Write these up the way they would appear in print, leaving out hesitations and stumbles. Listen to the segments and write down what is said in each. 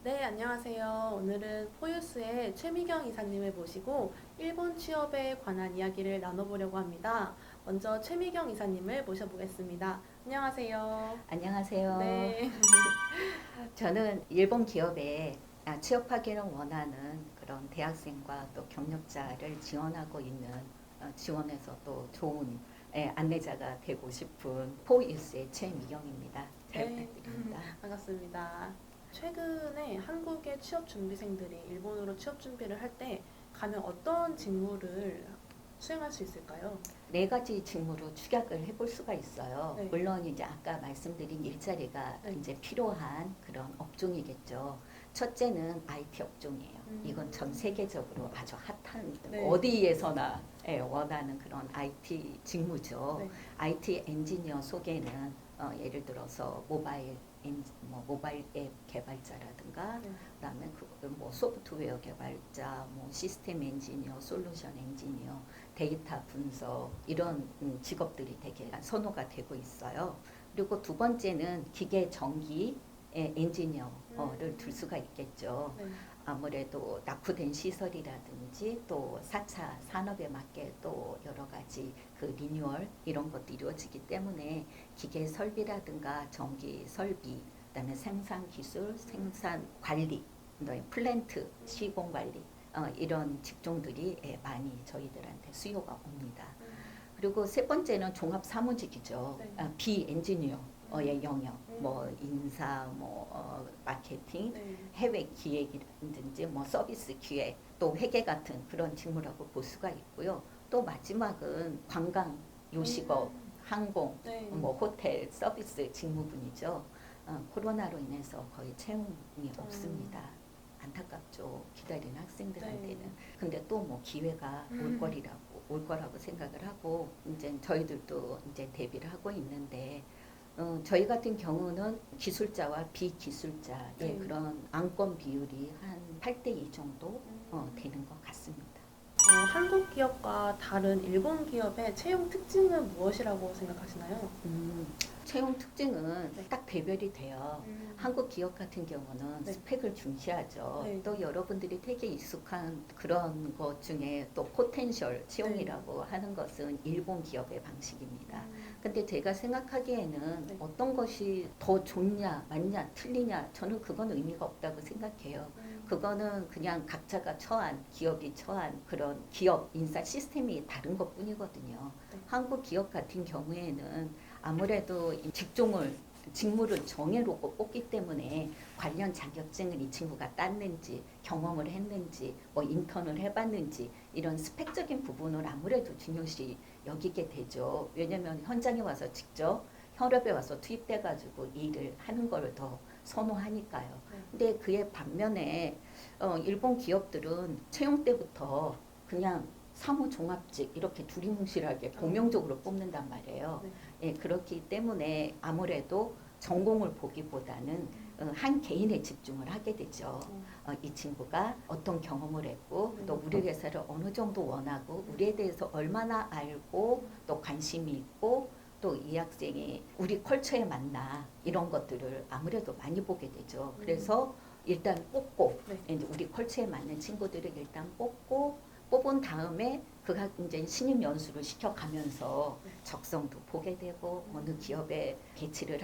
네, 안녕하세요. 오늘은 포유스의 최미경 이사님을 모시고 일본 취업에 관한 이야기를 나눠보려고 합니다. 먼저 최미경 이사님을 모셔보겠습니다. 안녕하세요. 안녕하세요. 네. 저는 일본 기업에 취업하기를 원하는 그런 대학생과 또 경력자를 지원하고 있는 지원해서 또 좋은 안내자가 되고 싶은 포유스의 최미경입니다. 잘 네, 부탁드립니다. 반갑습니다. 최근에 한국의 취업 준비생들이 일본으로 취업 준비를 할 때 가면 어떤 직무를 수행할 수 있을까요? 네 가지 직무로 축약을 해볼 수가 있어요. 네, 물론 이제 아까 말씀드린 일자리가 네. 이제 필요한 그런 업종이겠죠. 첫째는 IT 업종이에요. 이건 전 음, 세계적으로 아주 핫한 네, 어디에서나 원하는 그런 IT 직무죠. 네, IT 엔지니어 속에는 예를 들어서 모바일 앱 개발자라든가 네. 그다음에 뭐 소프트웨어 개발자, 뭐 시스템 엔지니어, 솔루션 엔지니어, 데이터 분석 이런 직업들이 되게 선호가 되고 있어요. 그리고 두 번째는 기계 전기 엔지니어를 둘 수가 있겠죠. 네. 아무래도 낙후된 시설이라든지 또 4차 산업에 맞게 또 여러 가지 그 리뉴얼 이런 것도 이루어지기 때문에 기계 설비라든가 전기 설비, 그다음에 생산 기술, 생산 관리, 그다음에 플랜트 시공 관리 이런 직종들이 많이 저희들한테 수요가 옵니다. 그리고 세 번째는 종합 사무직이죠. 네. 비엔지니어의 영역, 뭐 음, 인사, 마케팅, 네. 해외 기획이라든지 뭐 서비스 기획, 또 회계 같은 그런 직무라고 볼 수가 있고요. 또 마지막은 관광, 요식업, 항공, 네. 뭐 호텔 서비스 직무군이죠. 코로나로 인해서 거의 채용이 없습니다. 안타깝죠. 기다리는 학생들한테는. 네. 근데 또 뭐 기회가 올 거라고 생각을 하고 이제 저희들도 이제 대비를 하고 있는데 저희 같은 경우는 기술자와 비기술자의 네. 그런 안건 비율이 한 8대 2 정도 음, 되는 것 같습니다. 한국 기업과 다른 일본 기업의 채용 특징은 무엇이라고 생각하시나요? 음, 채용 특징은 네. 딱 배별이 돼요. 음, 한국 기업 같은 경우는 네. 스펙을 중시하죠. 네. 또 여러분들이 되게 익숙한 그런 것 중에 또 포텐셜 네. 채용이라고 하는 것은 일본 기업의 방식입니다. 음, 근데 제가 생각하기에는 네. 어떤 것이 더 좋냐, 맞냐, 틀리냐, 저는 그건 의미가 없다고 생각해요. 음, 그거는 그냥 각자가 처한, 기업이 처한 그런 기업 인사 시스템이 다른 것 뿐이거든요. 네. 한국 기업 같은 경우에는 아무래도 직무를 정해놓고 뽑기 때문에 관련 자격증을 이 친구가 땄는지 경험을 했는지 뭐 인턴을 해봤는지 이런 스펙적인 부분을 아무래도 중요시 여기게 되죠. 왜냐하면 현장에 와서 직접 현업에 와서 투입돼가지고 일을 하는 걸 더 선호하니까요. 네. 근데 그의 반면에 일본 기업들은 채용 때부터 그냥 사무 종합직 이렇게 두리뭉실하게 공명적으로 뽑는단 말이에요. 네. 예, 그렇기 때문에 아무래도 전공을 보기보다는 한 개인에 집중을 하게 되죠. 이 친구가 어떤 경험을 했고 네. 또 우리 회사를 어느 정도 원하고 우리에 대해서 얼마나 알고 또 관심이 있고 또 이 학생이 우리 컬처에 맞나 이런 것들을 아무래도 많이 보게 되죠. 그래서 일단 뽑고 네. 이제 우리 컬처에 맞는 친구들을 일단 뽑은 다음에 그가 이제 신입 연수를 시켜가면서 네. 적성도 보게 되고 어느 기업에 배치를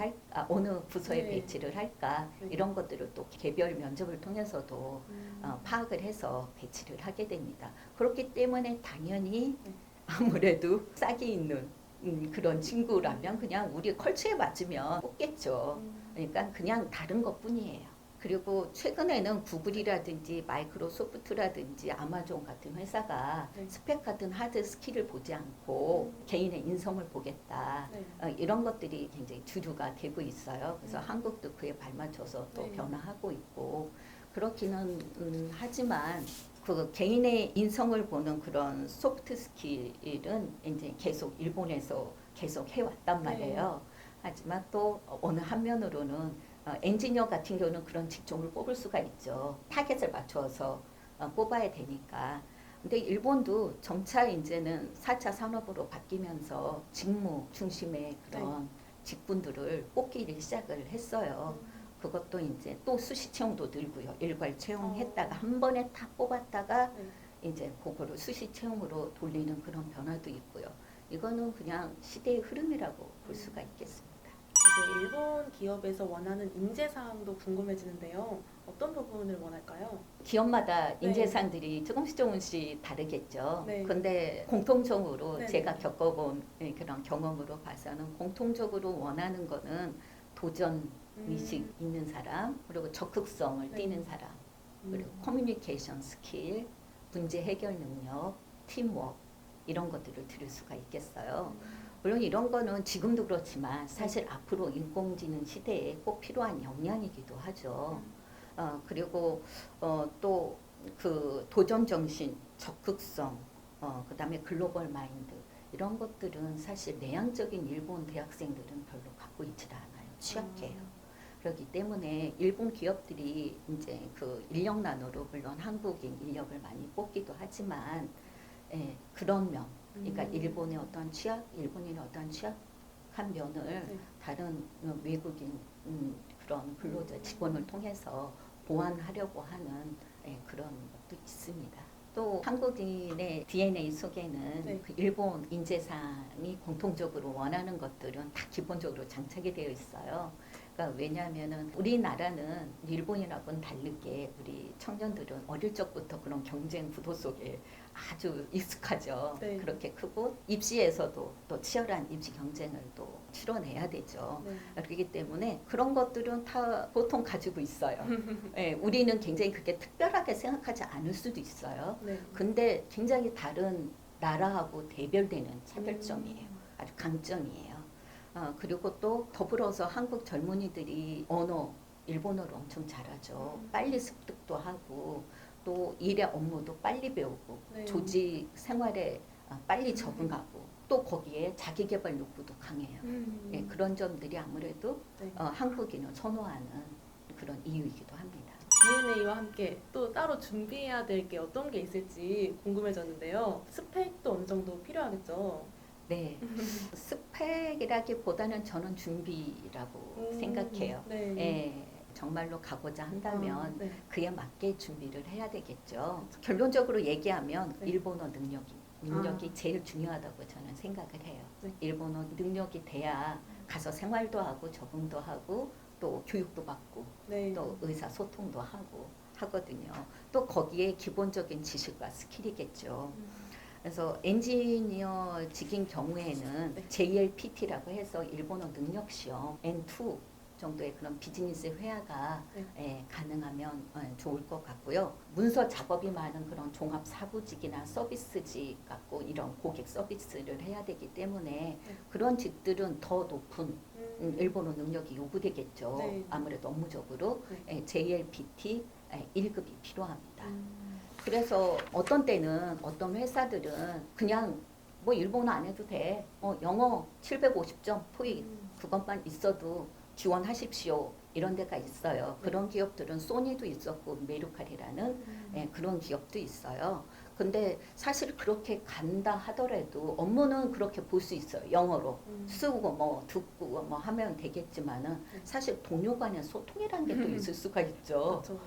어느 부서에 네. 배치를 할까 네. 이런 것들을 또 개별 면접을 통해서도 음, 파악을 해서 배치를 하게 됩니다. 그렇기 때문에 당연히 네. 아무래도 싹이 있는 그런 친구라면 그냥 우리 컬처에 맞으면 뽑겠죠. 음, 그러니까 그냥 다른 것뿐이에요. 그리고 최근에는 구글이라든지 마이크로소프트라든지 아마존 같은 회사가 네. 스펙 같은 하드 스킬을 보지 않고 음, 개인의 인성을 보겠다. 네. 이런 것들이 굉장히 주류가 되고 있어요. 그래서 음, 한국도 그에 발맞춰서 또 네. 변화하고 있고 그렇기는 하지만 그 개인의 인성을 보는 그런 소프트 스킬은 이제 계속 일본에서 계속 해왔단 네. 말이에요. 하지만 또 어느 한면으로는 엔지니어 같은 경우는 그런 직종을 뽑을 수가 있죠. 타겟을 맞춰서 뽑아야 되니까. 근데 일본도 점차 이제는 4차 산업으로 바뀌면서 직무 중심의 네. 그런 직군들을 뽑기를 시작을 했어요. 음, 그것도 이제 또 수시 채용도 늘고요. 일괄 채용했다가 어. 한 번에 다 뽑았다가 네. 이제 그거를 수시 채용으로 돌리는 그런 변화도 있고요. 이거는 그냥 시대의 흐름이라고 볼 수가 있겠습니다. 이제 일본 기업에서 원하는 인재 사항도 궁금해지는데요. 어떤 부분을 원할까요? 기업마다 네. 인재상들이 조금씩 다르겠죠. 네. 근데 공통적으로 네. 제가 겪어본 그런 경험으로 봐서는 공통적으로 원하는 거는 도전 의식 있는 사람, 그리고 적극성을 네. 띠는 사람, 그리고 커뮤니케이션 스킬, 문제 해결 능력, 팀워크 이런 것들을 들을 수가 있겠어요. 물론 이런 거는 지금도 그렇지만 사실 앞으로 인공지능 시대에 꼭 필요한 역량이기도 하죠. 그리고 또 그 도전 정신, 적극성, 그다음에 글로벌 마인드 이런 것들은 사실 내향적인 일본 대학생들은 별로 갖고 있질 않아요. 취약해요. 그렇기 때문에 일본 기업들이 이제 그 인력 난으로 물론 한국인 인력을 많이 뽑기도 하지만 그런 면, 그러니까 일본의 어떤 일본인의 어떤 취약한 면을 네. 다른 외국인 그런 근로자 직원을 통해서 보완하려고 하는 그런 것도 있습니다. 또 한국인의 DNA 속에는 네. 그 일본 인재상이 공통적으로 원하는 것들은 다 기본적으로 장착이 되어 있어요. 그러니까 왜냐하면은 우리나라는 일본이라고는 다르게 우리 청년들은 어릴 적부터 그런 경쟁 구도 속에 아주 익숙하죠. 네. 그렇게 크고 입시에서도 또 치열한 입시 경쟁을 또 치러내야 되죠. 네. 그렇기 때문에 그런 것들은 다 보통 가지고 있어요. 우리는 굉장히 그게 특별하게 생각하지 않을 수도 있어요. 네. 근데 굉장히 다른 나라하고 대별되는 차별점이에요. 아주 강점이에요. 그리고 또 더불어서 한국 젊은이들이 언어, 일본어를 엄청 잘하죠. 빨리 습득도 하고 또 일의 업무도 빨리 배우고 네. 조직 생활에 빨리 적응하고 또 거기에 자기 개발 욕구도 강해요. 그런 점들이 아무래도 네. 한국인을 선호하는 그런 이유이기도 합니다. DNA와 함께 또 따로 준비해야 될 게 어떤 게 있을지 궁금해졌는데요. 스펙도 어느 정도 필요하겠죠. 네, 스펙이라기보다는 저는 준비라고 생각해요. 네. 예, 정말로 가고자 한다면 네. 그에 맞게 준비를 해야 되겠죠. 결론적으로 얘기하면 네. 일본어 능력이 제일 중요하다고 저는 생각을 해요. 네. 일본어 능력이 돼야 가서 생활도 하고 적응도 하고 또 교육도 받고 네. 또 의사소통도 하고 하거든요. 또 거기에 기본적인 지식과 스킬이겠죠. 그래서 엔지니어직인 경우에는 네. JLPT라고 해서 일본어 능력 시험 N2 정도의 그런 비즈니스 회화가 가능하면 좋을 것 같고요. 문서 작업이 많은 그런 종합 사무직이나 서비스직 같고 이런 고객 서비스를 해야 되기 때문에 그런 직들은 더 높은 일본어 능력이 요구되겠죠. 네. 아무래도 업무적으로 JLPT 1급이 필요합니다. 그래서 어떤 때는 어떤 회사들은 그냥 뭐 일본어 안 해도 돼. 영어 750점 토익 그것만 있어도 지원하십시오. 이런 데가 있어요. 네. 그런 기업들은 소니도 있었고 메루칼이라는 그런 기업도 있어요. 근데 사실 그렇게 간다 하더라도 업무는 그렇게 볼 수 있어요. 영어로 쓰고 뭐 듣고 뭐 하면 되겠지만은 사실 동료 간의 소통이라는 게 또 있을 수가 있죠. 그렇죠.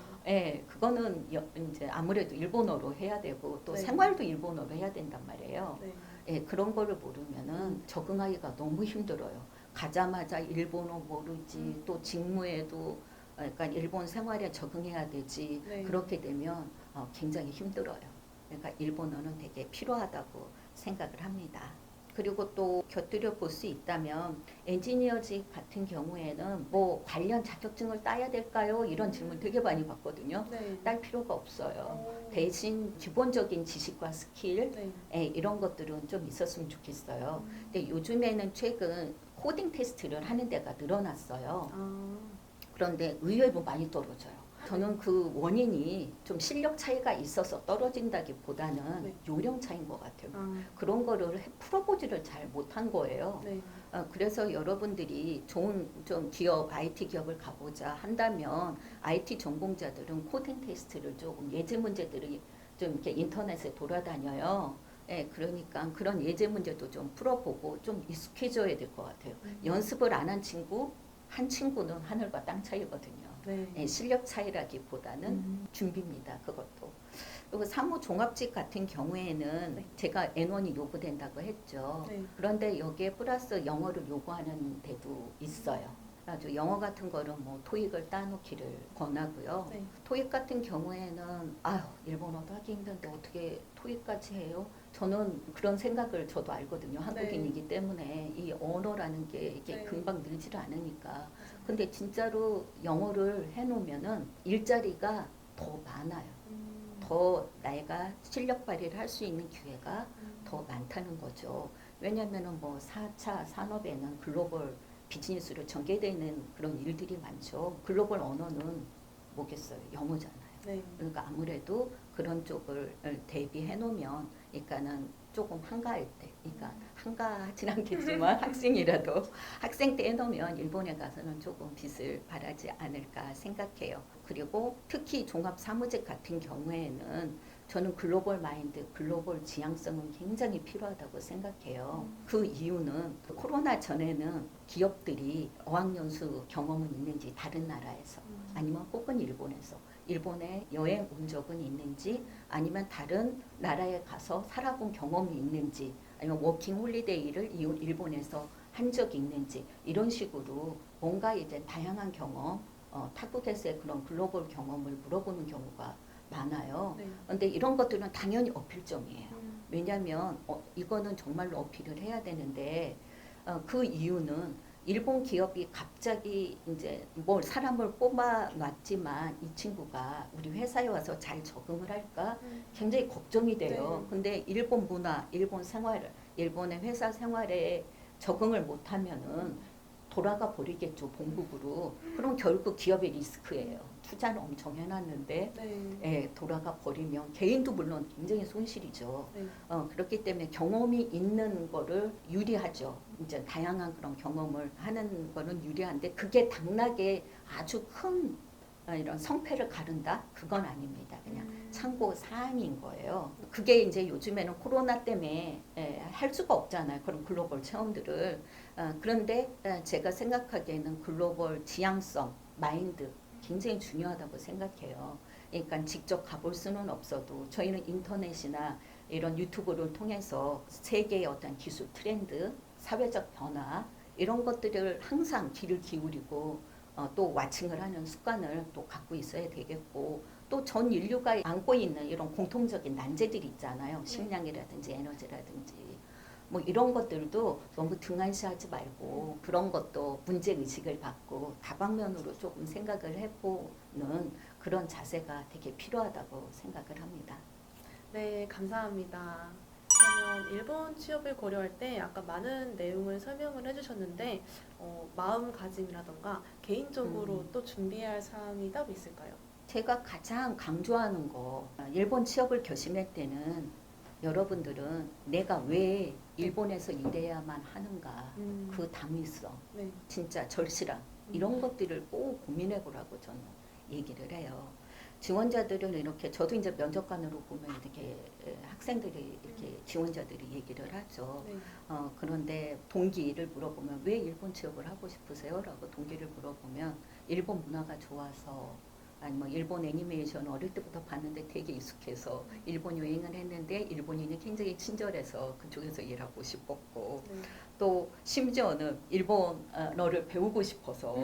그거는 이제 아무래도 일본어로 해야 되고 또 네. 생활도 일본어로 해야 된단 말이에요. 네. 그런 거를 모르면은 적응하기가 너무 힘들어요. 가자마자 일본어 모르지 또 직무에도 그러니까 일본 생활에 적응해야 되지. 네. 그렇게 되면 굉장히 힘들어요. 그러니까 일본어는 되게 필요하다고 생각을 합니다. 그리고 또 곁들여 볼 수 있다면 엔지니어직 같은 경우에는 뭐 관련 자격증을 따야 될까요? 이런 질문 되게 많이 받거든요. 네. 딸 필요가 없어요. 오. 대신 기본적인 지식과 스킬 네. 이런 것들은 좀 있었으면 좋겠어요. 근데 요즘에는 최근 코딩 테스트를 하는 데가 늘어났어요. 그런데 의외로 많이 떨어져요. 저는 그 원인이 좀 실력 차이가 있어서 떨어진다기보다는 네. 요령 차이인 것 같아요. 그런 거를 풀어보지를 잘 못한 거예요. 네. 그래서 여러분들이 좋은 좀 기업, IT 기업을 가보자 한다면 IT 전공자들은 코딩 테스트를 조금 예제 문제들이 좀 이렇게 인터넷에 돌아다녀요. 그러니까 그런 예제 문제도 좀 풀어보고 좀 익숙해져야 될 것 같아요. 연습을 안 한 친구 한 친구는 하늘과 땅 차이거든요. 네. 예, 실력 차이라기보다는 준비입니다. 그것도. 그리고 사무 종합직 같은 경우에는 네. 제가 N1이 요구된다고 했죠. 네. 그런데 여기에 플러스 영어를 요구하는 데도 있어요. 아주 영어 같은 거는 뭐 토익을 따놓기를 권하고요. 네. 토익 같은 경우에는 아유 일본어도 하기 힘든데 어떻게 토익까지 해요? 저는 그런 생각을 저도 알거든요. 한국인이기 때문에 이 언어라는 게 이게 네. 금방 늘지를 않으니까. 맞아요. 근데 진짜로 영어를 해놓으면은 일자리가 더 많아요. 더 내가 실력 발휘를 할 수 있는 기회가 더 많다는 거죠. 왜냐하면은 뭐 4차 산업에는 글로벌 비즈니스로 전개되어 있는 그런 일들이 많죠. 글로벌 언어는 뭐겠어요? 영어잖아요. 네. 그러니까 아무래도 그런 쪽을 대비해 놓으면, 그러니까는 조금 한가할 때, 그러니까 한가하진 않겠지만 학생이라도 학생 때 해놓으면 일본에 가서는 조금 빚을 바라지 않을까 생각해요. 그리고 특히 종합 사무직 같은 경우에는 저는 글로벌 마인드, 글로벌 지향성은 굉장히 필요하다고 생각해요. 그 이유는 코로나 전에는 기업들이 어학연수 경험은 있는지 다른 나라에서 아니면 혹은 일본에서 일본에 여행 온 적은 있는지 아니면 다른 나라에 가서 살아본 경험이 있는지 아니면 워킹 홀리데이를 일본에서 한 적이 있는지 이런 식으로 뭔가 이제 다양한 경험 타국에서의 그런 글로벌 경험을 물어보는 경우가 많아요. 네. 근데 이런 것들은 당연히 어필점이에요. 왜냐하면 이거는 정말로 어필을 해야 되는데 그 이유는 일본 기업이 갑자기 이제 뭘 사람을 뽑아놨지만 이 친구가 우리 회사에 와서 잘 적응을 할까 굉장히 걱정이 돼요. 네. 근데 일본 문화, 일본 생활, 일본의 회사 생활에 적응을 못하면은 돌아가 버리겠죠, 본국으로. 그럼 결국 기업의 리스크예요. 투자는 엄청 해놨는데 네. 예, 돌아가 버리면 개인도 물론 굉장히 손실이죠. 네. 그렇기 때문에 경험이 있는 거를 유리하죠. 이제 다양한 그런 경험을 하는 거는 유리한데 그게 당락에 아주 큰 이런 성패를 가른다? 그건 아닙니다. 그냥 참고 사항인 거예요. 그게 이제 요즘에는 코로나 때문에 할 수가 없잖아요. 그런 글로벌 체험들을. 그런데 제가 생각하기에는 글로벌 지향성, 마인드 굉장히 중요하다고 생각해요. 그러니까 직접 가볼 수는 없어도 저희는 인터넷이나 이런 유튜브를 통해서 세계의 어떤 기술 트렌드, 사회적 변화 이런 것들을 항상 귀를 기울이고 또 와칭을 하는 습관을 또 갖고 있어야 되겠고 또 전 인류가 안고 있는 이런 공통적인 난제들이 있잖아요. 식량이라든지 에너지라든지 뭐 이런 것들도 너무 등한시하지 말고 그런 것도 문제의식을 갖고 다방면으로 조금 생각을 해보는 그런 자세가 되게 필요하다고 생각을 합니다. 네, 감사합니다. 그러면 일본 취업을 고려할 때 아까 많은 내용을 설명을 해주셨는데 마음가짐이라던가 개인적으로 또 준비해야 할 사항이 따로 있을까요? 제가 가장 강조하는 거 일본 취업을 결심할 때는 여러분들은 내가 왜 일본에서 일해야만 하는가 그 당위성 네. 진짜 절실함 이런 것들을 꼭 고민해 보라고 저는 얘기를 해요. 지원자들은 이렇게 저도 이제 면접관으로 보면 이렇게 학생들이 이렇게 지원자들이 얘기를 하죠. 네. 그런데 동기를 물어보면 왜 일본 취업을 하고 싶으세요? 라고 동기를 물어보면 일본 문화가 좋아서 아니면 일본 애니메이션 어릴 때부터 봤는데 되게 익숙해서 일본 여행을 했는데 일본인이 굉장히 친절해서 그쪽에서 일하고 싶었고 네. 또 심지어는 일본어를 배우고 싶어서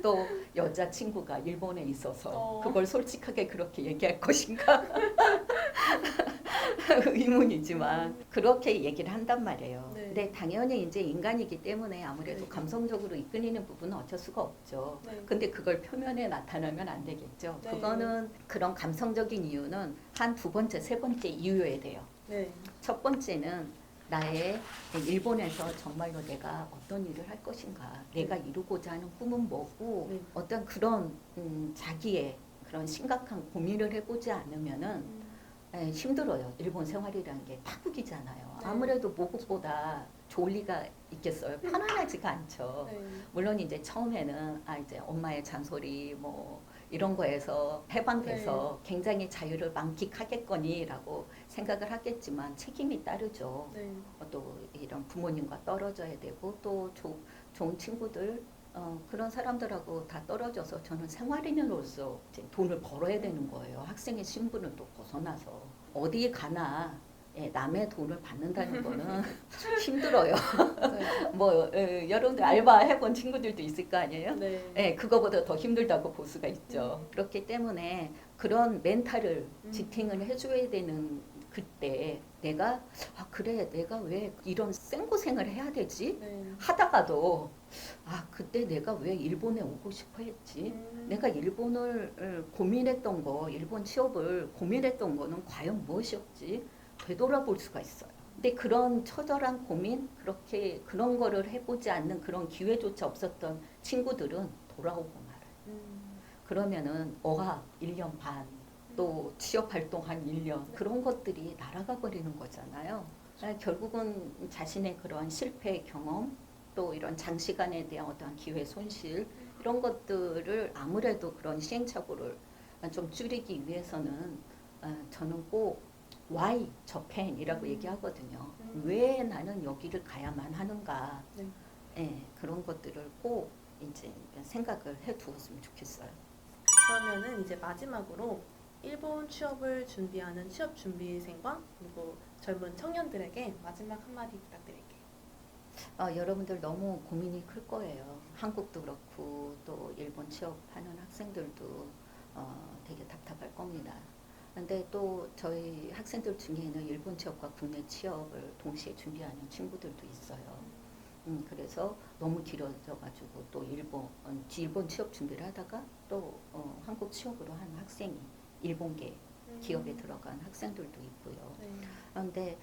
또 여자친구가 일본에 있어서 그걸 솔직하게 그렇게 얘기할 것인가 의문이지만 그렇게 얘기를 한단 말이에요. 네. 근데 당연히 이제 인간이기 때문에 아무래도 네. 감성적으로 이끌리는 부분은 어쩔 수가 없죠. 네. 근데 그걸 표면에 나타나면 안 되겠죠. 네. 그거는 그런 감성적인 이유는 한 두 번째, 세 번째 이유여야 돼요. 네. 첫 번째는 나의 일본에서 정말로 내가 어떤 일을 할 것인가, 내가 이루고자 하는 꿈은 뭐고, 네. 어떤 그런 자기의 그런 심각한 고민을 해보지 않으면은 힘들어요. 일본 생활이라는 게 타국이잖아요. 네. 아무래도 모국보다 좋을 리가 있겠어요. 편안하지가 않죠. 네. 물론 이제 처음에는 이제 엄마의 잔소리 뭐 이런 거에서 해방돼서 굉장히 자유를 만끽하겠거니라고 생각을 하겠지만 책임이 따르죠. 네. 또 이런 부모님과 떨어져야 되고 또 좋은 친구들 그런 사람들하고 다 떨어져서 저는 생활인으로서 이제 돈을 벌어야 되는 거예요. 학생의 신분을 또 벗어나서 어디 가나 예, 남의 돈을 받는다는 거는 힘들어요. 맞아요. 뭐 여러분들 알바 해본 친구들도 있을 거 아니에요? 네. 예, 그거보다 더 힘들다고 볼 수가 있죠. 그렇기 때문에 그런 멘탈을 지탱을 해줘야 되는 그때 내가 그래 내가 왜 이런 생고생을 해야 되지? 네. 하다가도 그때 내가 왜 일본에 오고 싶어 했지? 내가 일본을 고민했던 거, 일본 취업을 고민했던 거는 과연 무엇이었지? 되돌아볼 수가 있어요. 근데 그런 처절한 고민, 그렇게 그런 거를 해보지 않는 그런 기회조차 없었던 친구들은 돌아오고 말아요. 그러면은 어학 1년 반, 또 취업 활동 한 1년 그런 것들이 날아가 버리는 거잖아요. 결국은 자신의 그런 실패 경험, 또 이런 장시간에 대한 어떤 기회 손실 이런 것들을 아무래도 그런 시행착오를 좀 줄이기 위해서는 저는 꼭 why Japan이라고 얘기하거든요. 왜 나는 여기를 가야만 하는가? 네. 예, 그런 것들을 꼭 이제 생각을 해두었으면 좋겠어요. 그러면은 이제 마지막으로 일본 취업을 준비하는 취업 준비생과 그리고 젊은 청년들에게 마지막 한마디 부탁드릴게요. 여러분들 너무 고민이 클 거예요. 한국도 그렇고 또 일본 취업하는 학생들도 되게 답답할 겁니다. 근데 또 저희 학생들 중에는 일본 취업과 국내 취업을 동시에 준비하는 친구들도 있어요. 그래서 너무 길어져가지고 또 일본 취업 준비를 하다가 또 한국 취업으로 하는 학생이 일본계 기업에 들어간 학생들도 있고요. 네. 그런데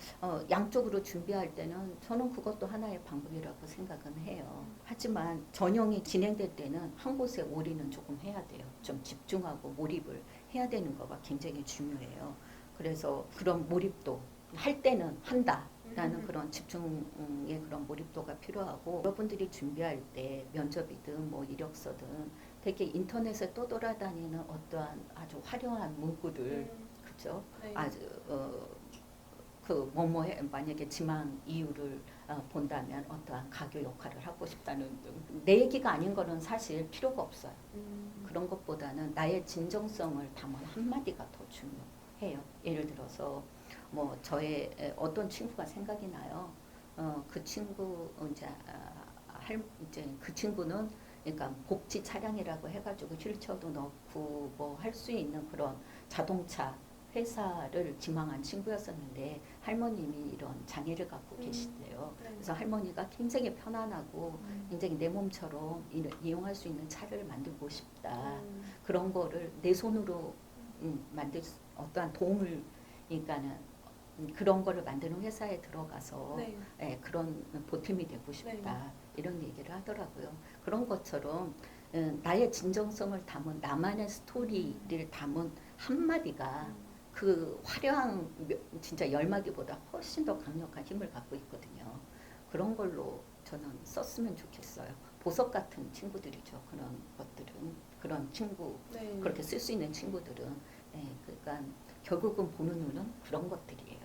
양쪽으로 준비할 때는 저는 그것도 하나의 방법이라고 생각은 해요. 하지만 전형이 진행될 때는 한 곳에 올인은 조금 해야 돼요. 좀 집중하고 몰입을 해야 되는 거가 굉장히 중요해요. 그래서 그런 몰입도 할 때는 한다. 라는 그런 집중의 그런 몰입도가 필요하고 여러분들이 준비할 때 면접이든 뭐 이력서든 되게 인터넷에 떠돌아다니는 어떠한 아주 화려한 문구들 그죠? 네. 아주 그 뭐뭐해 만약에 지망 이유를 본다면 어떠한 가교 역할을 하고 싶다는 내 얘기가 아닌 거는 사실 필요가 없어요. 그런 것보다는 나의 진정성을 담은 한마디가 더 중요해요. 예를 들어서 뭐 저의 어떤 친구가 생각이 나요. 그 친구 이제 그 친구는 그러니까 복지 차량이라고 해가지고 휠체어도 넣고 뭐 할 수 있는 그런 자동차 회사를 지망한 친구였었는데 할머님이 이런 장애를 갖고 계시대요. 네. 그래서 할머니가 굉장히 편안하고 굉장히 내 몸처럼 이용할 수 있는 차를 만들고 싶다. 그런 거를 내 손으로 만들 어떠한 도움을 그러니까는 그런 거를 만드는 회사에 들어가서 네. 예, 그런 보탬이 되고 싶다 이런 얘기를 하더라고요. 그런 것처럼 나의 진정성을 담은 나만의 스토리를 담은 한마디가 그 화려한 진짜 열마디보다 훨씬 더 강력한 힘을 갖고 있거든요. 그런 걸로 저는 썼으면 좋겠어요. 보석 같은 친구들이죠. 그런 것들은 그런 친구 네. 그렇게 쓸 수 있는 친구들은 그러니까 결국은 보는 눈은 그런 것들이에요.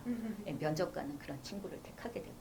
면접관은 그런 친구를 택하게 되고